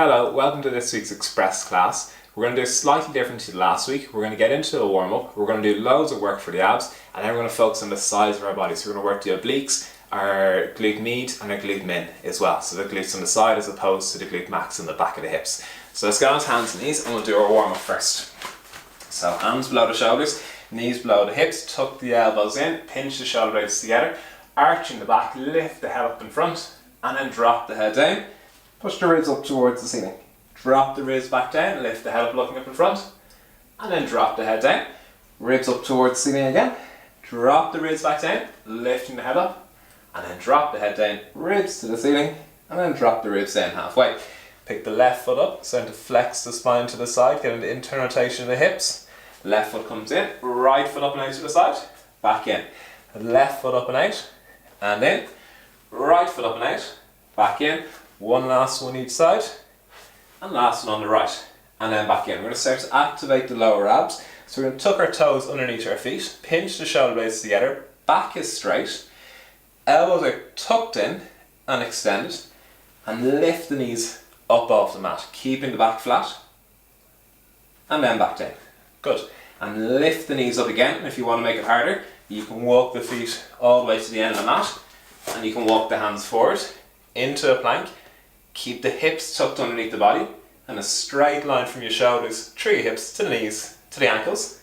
Hello, welcome to this week's Express class. We're going to do slightly different to last week. We're going to get into a warm-up, we're going to do loads of work for the abs, and then we're going to focus on the sides of our body. So we're going to work the obliques, our glute med and our glute min as well. So the glutes on the side as opposed to the glute max on the back of the hips. So let's get on to hands and knees and we'll do our warm-up first. So hands below the shoulders, knees below the hips, tuck the elbows in, pinch the shoulder blades together, arching the back, lift the head up in front, and then drop the head down. Push the ribs up towards the ceiling. Drop the ribs back down, lift the head up looking up in front, and then drop the head down. Ribs up towards the ceiling again. Drop the ribs back down, lifting the head up, and then drop the head down, ribs to the ceiling, and then drop the ribs down halfway. Pick the left foot up, starting to flex the spine to the side, get an internal rotation of the hips. Left foot comes in, right foot up and out to the side, back in. Left foot up and out, and in. Right foot up and out, back in. One last one each side, and last one on the right, and then back in. We're going to start to activate the lower abs. So we're going to tuck our toes underneath our feet, pinch the shoulder blades together, back is straight, elbows are tucked in and extended, and lift the knees up off the mat, keeping the back flat, and then back down. Good. And lift the knees up again, and if you want to make it harder, you can walk the feet all the way to the end of the mat, and you can walk the hands forward into a plank. Keep the hips tucked underneath the body and a straight line from your shoulders through your hips to the knees, to the ankles.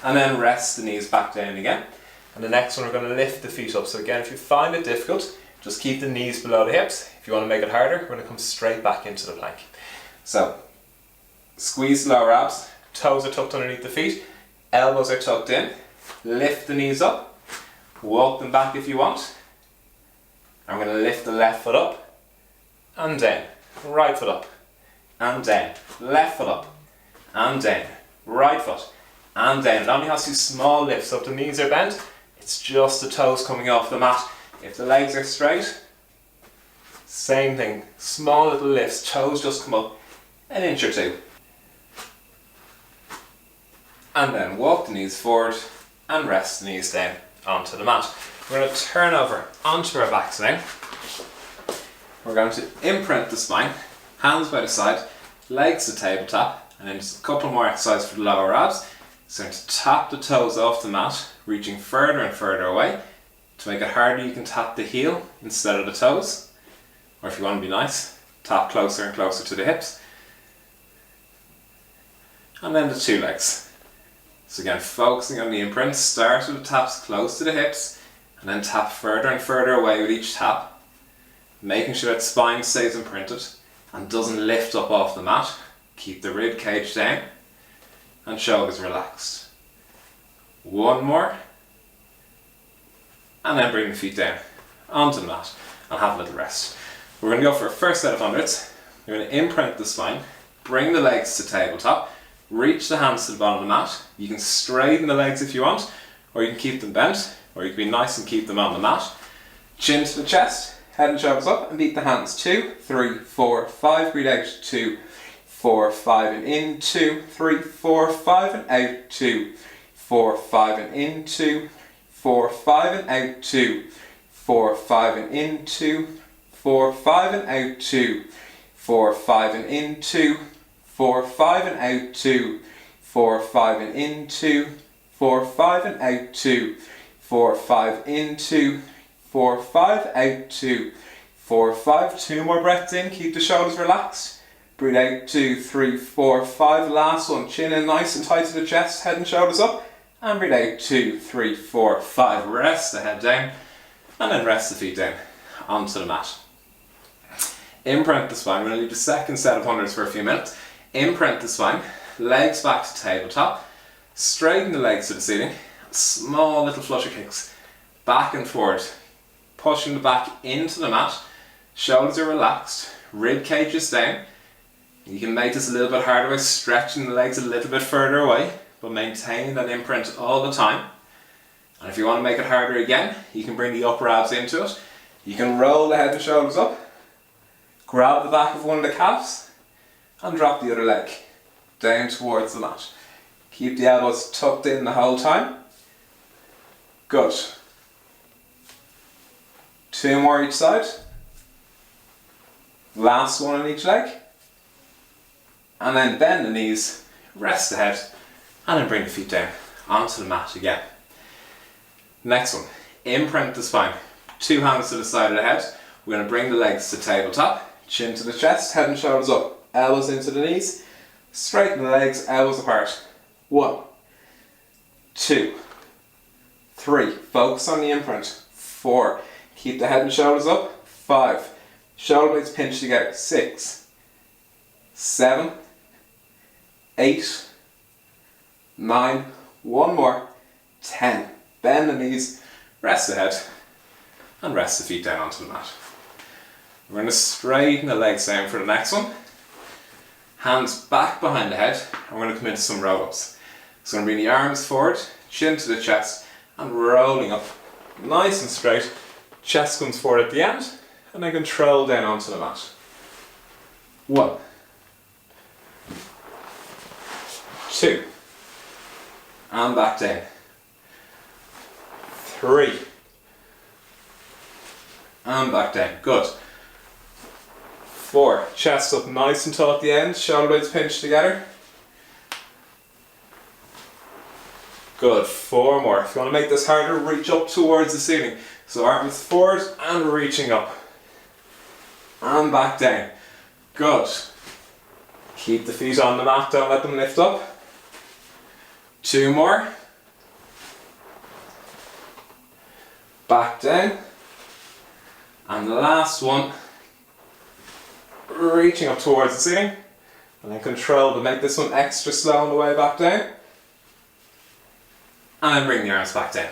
And then rest the knees back down again. And the next one we're going to lift the feet up. So again, if you find it difficult, just keep the knees below the hips. If you want to make it harder, we're going to come straight back into the plank. So, squeeze the lower abs, toes are tucked underneath the feet, elbows are tucked in, lift the knees up, walk them back if you want. I'm going to lift the left foot up and down, right foot up and down, left foot up and down, right foot and down. It only has to do small lifts, so if the knees are bent, it's just the toes coming off the mat. If the legs are straight, same thing, small little lifts, toes just come up an inch or two. And then walk the knees forward and rest the knees down onto the mat. We're going to turn over onto our backs now. We're going to imprint the spine, hands by the side, legs to tabletop, and then just a couple more exercises for the lower abs. So to tap the toes off the mat, reaching further and further away. To make it harder, you can tap the heel instead of the toes. Or if you want to be nice, tap closer and closer to the hips. And then the two legs. So again, focusing on the imprint, start with the taps close to the hips, and then tap further and further away with each tap. Making sure that spine stays imprinted and doesn't lift up off the mat. Keep the rib cage down and shoulders relaxed. One more, and then bring the feet down onto the mat and have a little rest. We're going to go for a first set of hundreds. We're going to imprint the spine, bring the legs to tabletop, reach the hands to the bottom of the mat. You can straighten the legs if you want, or you can keep them bent, or you can be nice and keep them on the mat. Chin to the chest. Head and shoulders up and beat the hands. 2, 3, 4, 5. Breathe out. 2, 4, 5 and in. 2, 3, 4, 5 and out. 2, 4, 5 and in. 2, 4, 5 and out. 2, 4, 5 and in. 2, 4, 5 and out. 2, 4, 5 and in. 2, 4, 5 and out. 2, 4, 5 and in. 2, 4, 5 and out. 2, 4, 5 in. 2, 4, 5, out, 2, 4, 5, 2 more breaths in, keep the shoulders relaxed, breathe out, 2, 3, 4, 5, last one, chin in nice and tight to the chest, head and shoulders up, and breathe out, 2, 3, 4, 5, rest the head down, and then rest the feet down onto the mat. Imprint the spine, we're going to leave the second set of hundreds for a few minutes. Imprint the spine, legs back to tabletop, straighten the legs to the ceiling, small little flutter kicks, back and forward. Pushing the back into the mat, shoulders are relaxed, rib cage is down. You can make this a little bit harder by stretching the legs a little bit further away, but maintaining that imprint all the time. And if you want to make it harder again, you can bring the upper abs into it. You can roll the head and shoulders up, grab the back of one of the calves, and drop the other leg down towards the mat. Keep the elbows tucked in the whole time. Good. 2 more each side. Last one on each leg. And then bend the knees, rest the head, and then bring the feet down onto the mat again. Next one, imprint the spine. 2 hands to the side of the head. We're going to bring the legs to tabletop, chin to the chest, head and shoulders up, elbows into the knees, straighten the legs, elbows apart. 1, 2, 3, focus on the imprint. 4, keep the head and shoulders up. 5, shoulder blades pinch together. 6, 7, 8, 9, one more, 10. Bend the knees, rest the head, and rest the feet down onto the mat. We're going to straighten the legs down for the next one. Hands back behind the head, and we're going to come into some roll-ups. So we're going to bring the arms forward, chin to the chest, and rolling up nice and straight. Chest comes forward at the end, and then control down onto the mat. 1, 2, and back down. 3, and back down. Good. 4, chest up nice and tall at the end, shoulder blades pinch together. Good, 4 more. If you want to make this harder, reach up towards the ceiling. So arms forward and reaching up. And back down. Good. Keep the feet on the mat, don't let them lift up. 2 more. Back down. And the last one. Reaching up towards the ceiling. And then control to make this one extra slow on the way back down. And then bring the arms back down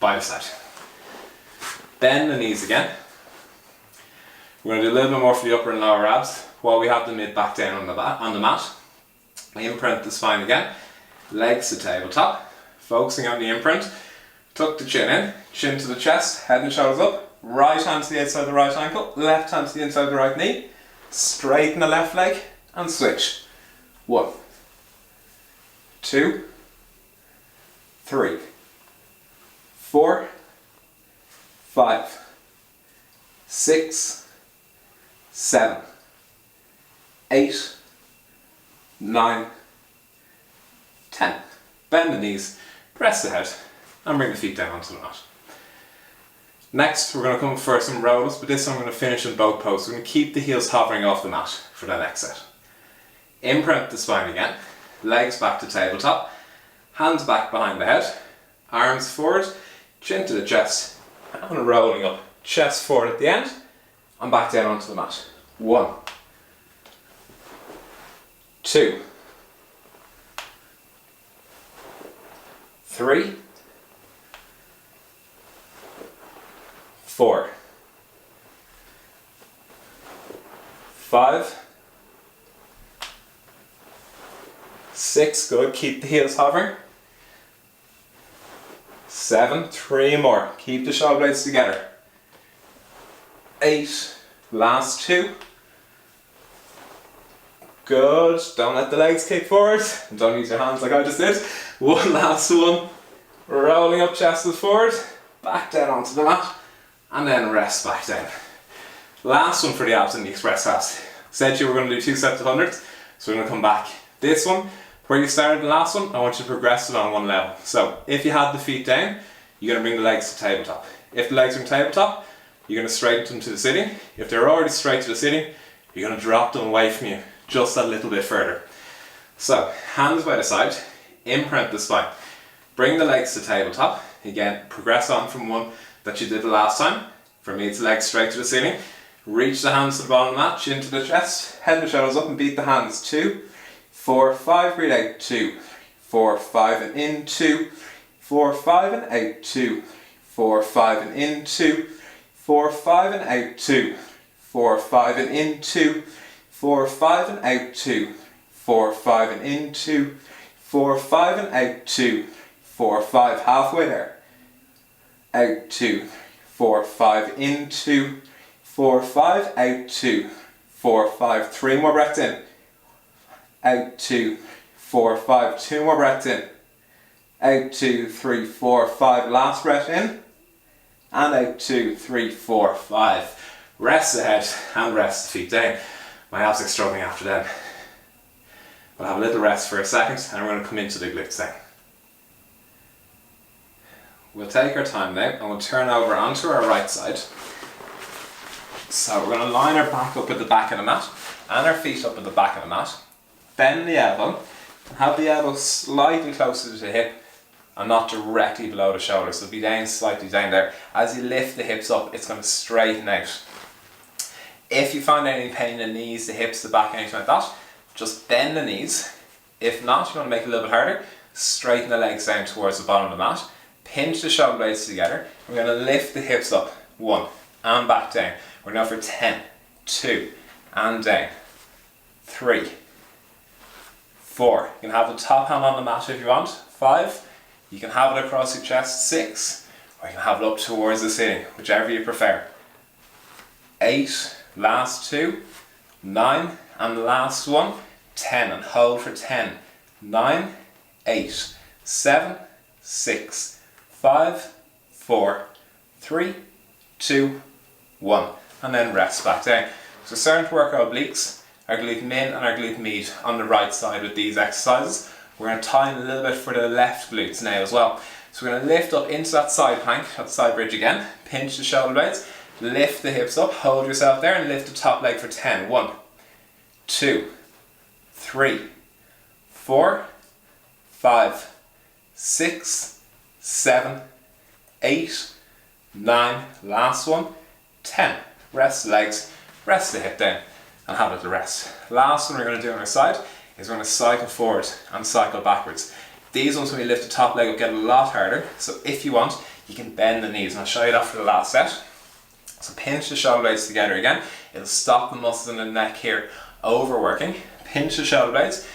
by the side. Bend the knees again. We're going to do a little bit more for the upper and lower abs while we have the mid back down on the mat. Imprint the spine again. Legs to tabletop. Focusing on the imprint. Tuck the chin in. Chin to the chest. Head and shoulders up. Right hand to the outside of the right ankle. Left hand to the inside of the right knee. Straighten the left leg and switch. 1, 2, 3, 4, 5, 6, 7, 8, 9, 10. Bend the knees, press the head, and bring the feet down onto the mat. Next, we're going to come for some roll-ups, but this time I'm going to finish in both poses. We're going to keep the heels hovering off the mat for the next set. Imprint the spine again, legs back to tabletop, hands back behind the head, arms forward, chin to the chest, and rolling up. Chest forward at the end, and back down onto the mat. 1, 2, 3, 4, 5, 6, good, keep the heels hovering. 7, 3 more, keep the shoulder blades together. 8, last 2. Good, don't let the legs kick forward, don't use your hands like I just did. 1 last one, rolling up, chest is forward, back down onto the mat, and then rest back down. Last one for the abs in the express class. Said you were going to do 2 sets of 100s, so we're going to come back. This one, where you started the last one, I want you to progress it on one level. So if you had the feet down, you're going to bring the legs to tabletop. If the legs are in tabletop, you're going to straighten them to the ceiling. If they're already straight to the ceiling, you're going to drop them away from you just a little bit further. So hands by the side, imprint the spine. Bring the legs to tabletop. Again, progress on from one that you did the last time. For me, it's legs straight to the ceiling. Reach the hands to the bottom of the mat, chin to the chest, head and shoulders up and beat the hands. 2, 4, 5, breathe out. 2, 4, 5 and in. 2, 4, 5 and out. 2, 4, 5 and in. 2, 4, 5 and out. 2, 4, 5 and in. 2, 4, 5 and out. 2, 4, 5 and in. 2, 4, 5 and out. 2, 4, 5, halfway there. Out. 2, 4, 5 in. 2, 4, 5 out. 2, 4, 5, 3 more breaths in. Out. 2, 4, 5, 2 more breaths in. Out. 2, 3, 4, 5, last breath in. And out. 2, 3, 4, 5. Rest the head and rest the feet down. My abs are struggling after them. We'll have a little rest for a second and we're going to come into the glutes now. We'll take our time now and we'll turn over onto our right side. So we're going to line our back up at the back of the mat and our feet up at the back of the mat. Bend the elbow and have the elbow slightly closer to the hip and not directly below the shoulder. So be down slightly down there. As you lift the hips up, it's going to straighten out. If you find any pain in the knees, the hips, the back, anything like that, just bend the knees. If not, you want to make it a little bit harder, straighten the legs down towards the bottom of the mat. Pinch the shoulder blades together. We're going to lift the hips up. 1 and back down. We're now for 10, 2 and down. 3, 4. You can have the top hand on the mat if you want. 5. You can have it across your chest. 6. Or you can have it up towards the ceiling, whichever you prefer. 8. Last 2. 9 and the last one. 10 and hold for 10. 9, 8, 7, 6. 5, 4, 3, 2, 1, and then rest back down. So starting to work our obliques, our glute min and our glute med on the right side with these exercises. We're going to tie in a little bit for the left glutes now as well. So we're going to lift up into that side plank, that side bridge again, pinch the shoulder blades, lift the hips up, hold yourself there and lift the top leg for 10. 1, 2, 3, 4, 5, 6, 7, 8, 9, last one, 10. Rest the legs, rest the hip down and have a little rest. Last one we're going to do on our side is we're going to cycle forward and cycle backwards. These ones when we lift the top leg up get a lot harder, so if you want you can bend the knees and I'll show you that for the last set. So pinch the shoulder blades together again, it'll stop the muscles in the neck here overworking. Pinch the shoulder blades,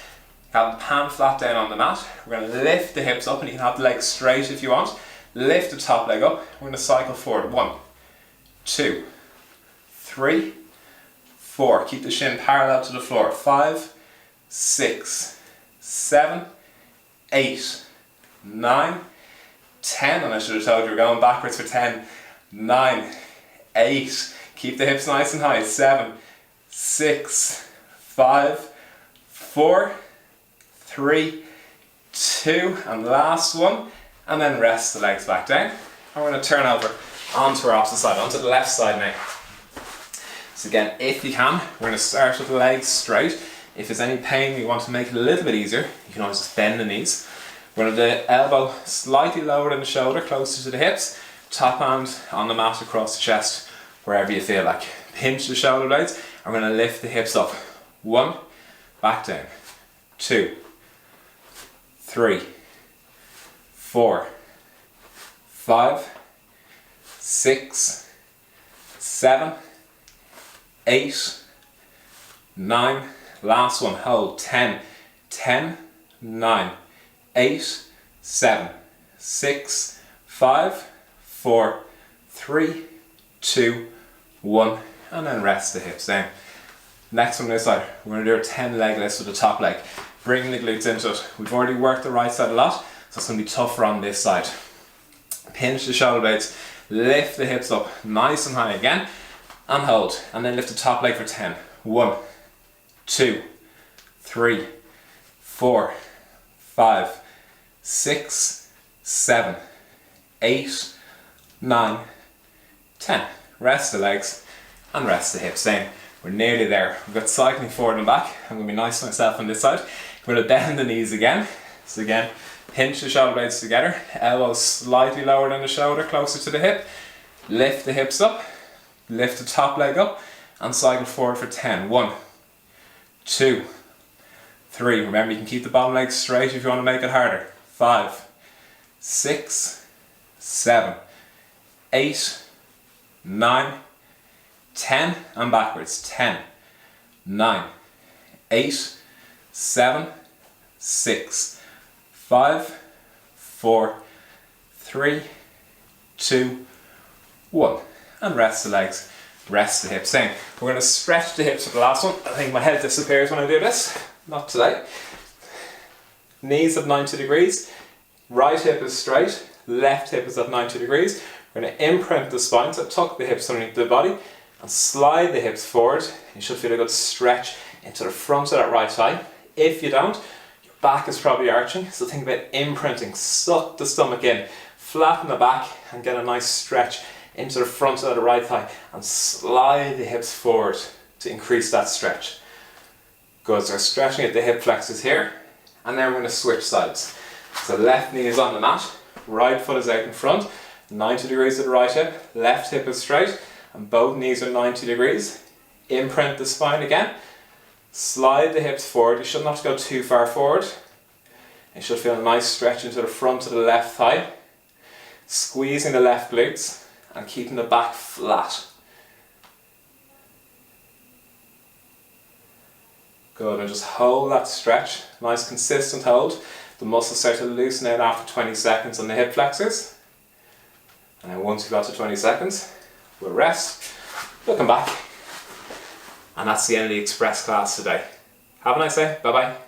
have the palm flat down on the mat. We're going to lift the hips up and you can have the legs straight if you want. Lift the top leg up. We're going to cycle forward. 1, 2, 3, 4. Keep the shin parallel to the floor. 5, 6, 7, 8, 9, 10. And I should have told you we're going backwards for 10, 9, 8. Keep the hips nice and high. 7, 6, 5, 4, 3, 2, and last one, and then rest the legs back down. And we're going to turn over onto our opposite side, onto the left side now. So again, if you can, we're going to start with the legs straight. If there's any pain, you want to make it a little bit easier, you can always just bend the knees. We're going to have the elbow slightly lower than the shoulder, closer to the hips, top hand on the mat across the chest, wherever you feel like. Pinch the shoulder blades, and we're going to lift the hips up. 1, back down. 2, 3, 4, 5, 6, 7, 8, 9, last one, hold, 10, 10, 9, 8, 7, 6, 5, 4, 3, 2, 1, and then rest the hips down. Next one this side, we're going to do a 10 leg lifts with the top leg. Bring the glutes into it. We've already worked the right side a lot, so it's going to be tougher on this side. Pinch the shoulder blades, lift the hips up nice and high again, and hold. And then lift the top leg for 10. 1, 2, 3, 4, 5, 6, 7, 8, 9, 10. Rest the legs and rest the hips down. We're nearly there. We've got cycling forward and back. I'm going to be nice to myself on this side. We're going to bend the knees again. So again, pinch the shoulder blades together. Elbows slightly lower than the shoulder, closer to the hip. Lift the hips up. Lift the top leg up. And cycle forward for 10. 1, 2, 3. Remember, you can keep the bottom leg straight if you want to make it harder. 5, 6, 7, 8, 9, 10, and backwards. 10, 9, 8, 7, 6, 5, 4, 3, 2, 1. And rest the legs, rest the hips down. We're going to stretch the hips for the last one. I think my head disappears when I do this. Not today. Knees at 90 degrees. Right hip is straight. Left hip is at 90 degrees. We're going to imprint the spine, so tuck the hips underneath the body. and slide the hips forward. You should feel a good stretch into the front of that right thigh. If you don't, your back is probably arching, so think about imprinting. Suck the stomach in, flatten the back, and get a nice stretch into the front of the right thigh, and slide the hips forward to increase that stretch. Good, so we're stretching at the hip flexors here, and then we're going to switch sides. So left knee is on the mat, right foot is out in front, 90 degrees to the right hip, left hip is straight, and both knees are 90 degrees. Imprint the spine again, slide the hips forward. You shouldn't have to go too far forward. You should feel a nice stretch into the front of the left thigh, squeezing the left glutes and keeping the back flat. Good, and just hold that stretch, nice consistent hold. The muscles start to loosen out after 20 seconds on the hip flexors. And then once you've got to 20 seconds, we'll rest, we'll come back. And that's the end of the express class today. Have a nice day, bye bye.